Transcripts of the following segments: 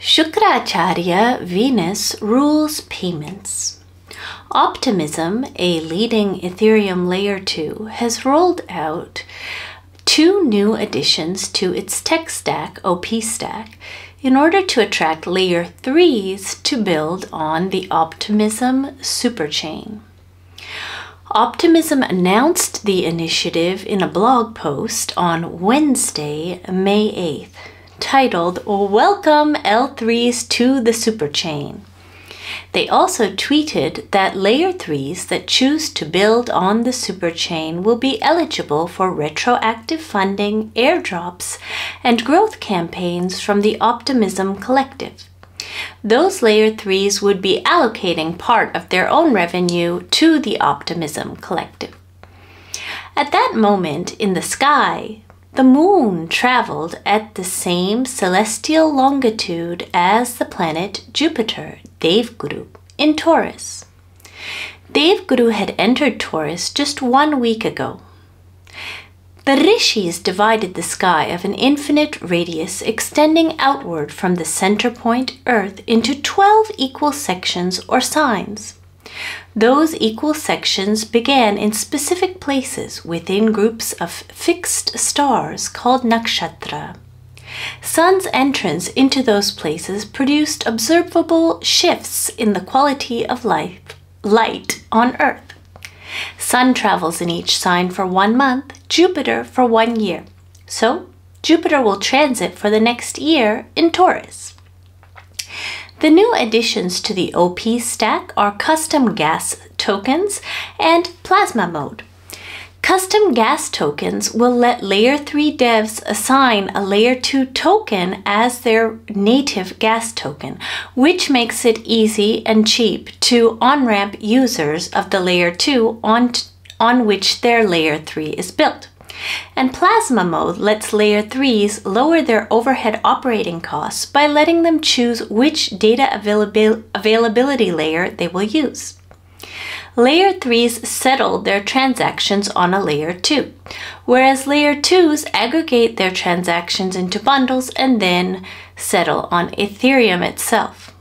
Shukracharya Venus rules payments. Optimism, a leading Ethereum Layer 2, has rolled out 2 new additions to its tech stack, OP stack, in order to attract Layer 3s to build on the Optimism superchain. Optimism announced the initiative in a blog post on Wednesday, May 8th, titled "Welcome L3s to the Superchain." They also tweeted that Layer 3s that choose to build on the superchain will be eligible for retroactive funding, airdrops, and growth campaigns from the Optimism Collective. Those Layer 3s would be allocating part of their own revenue to the Optimism Collective. At that moment in the sky, the moon traveled at the same celestial longitude as the planet Jupiter, Devguru, in Taurus. Devguru had entered Taurus just 1 week ago. The rishis divided the sky of an infinite radius extending outward from the center point Earth into 12 equal sections or signs. Those equal sections began in specific places within groups of fixed stars called nakshatra. Sun's entrance into those places produced observable shifts in the quality of light on Earth. Sun travels in each sign for 1 month, Jupiter for 1 year. So, Jupiter will transit for the next year in Taurus. The new additions to the OP stack are custom gas tokens and plasma mode. Custom gas tokens will let Layer 3 devs assign a Layer 2 token as their native gas token, which makes it easy and cheap to on-ramp users of the Layer 2 on which their Layer 3 is built. And Plasma Mode lets Layer 3s lower their overhead operating costs by letting them choose which data availability layer they will use. Layer 3s settle their transactions on a Layer 2, whereas Layer 2s aggregate their transactions into bundles and then settle on Ethereum itself.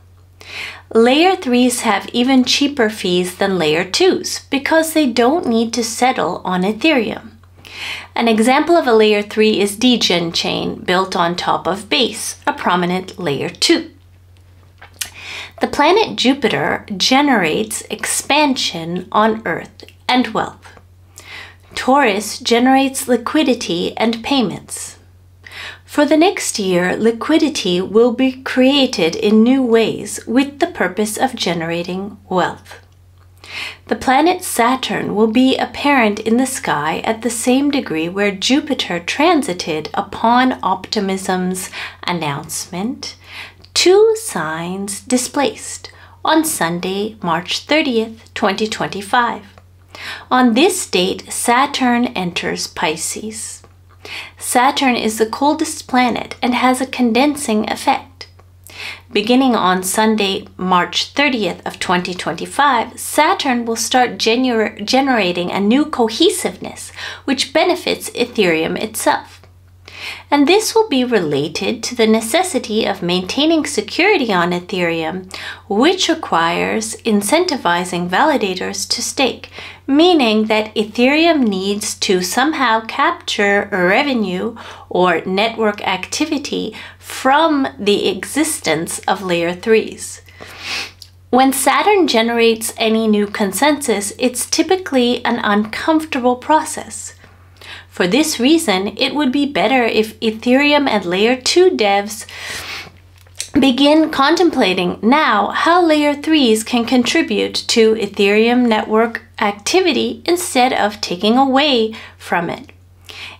Layer 3s have even cheaper fees than Layer 2s because they don't need to settle on Ethereum. An example of a Layer 3 is Degen chain built on top of Base, a prominent Layer 2. The planet Jupiter generates expansion on Earth and wealth. Taurus generates liquidity and payments. For the next year, liquidity will be created in new ways with the purpose of generating wealth. The planet Saturn will be apparent in the sky at the same degree where Jupiter transited upon Optimism's announcement, 2 signs displaced, on Sunday, March 30th, 2025. On this date, Saturn enters Pisces. Saturn is the coldest planet and has a condensing effect. Beginning on Sunday, March 30th of 2025, Saturn will start generating a new cohesiveness, which benefits Ethereum itself. And this will be related to the necessity of maintaining security on Ethereum, which requires incentivizing validators to stake, meaning that Ethereum needs to somehow capture revenue or network activity from the existence of Layer 3s. When Saturn generates any new consensus, it's typically an uncomfortable process. For this reason, it would be better if Ethereum and Layer 2 devs begin contemplating now how Layer 3s can contribute to Ethereum network activity instead of taking away from it.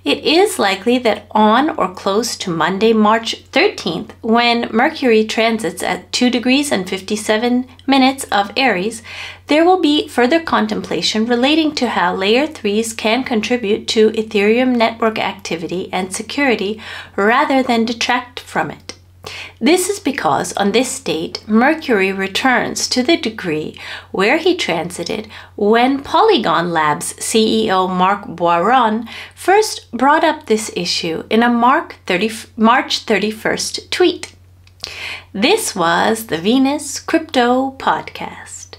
It is likely that on or close to Monday, March 13th, when Mercury transits at 2 degrees and 57 minutes of Aries, there will be further contemplation relating to how Layer 3s can contribute to Ethereum network activity and security rather than detract from it. This is because on this date, Mercury returns to the degree where he transited when Polygon Labs CEO Mark Boiron first brought up this issue in a March 31st tweet. This was the Venus Crypto Podcast.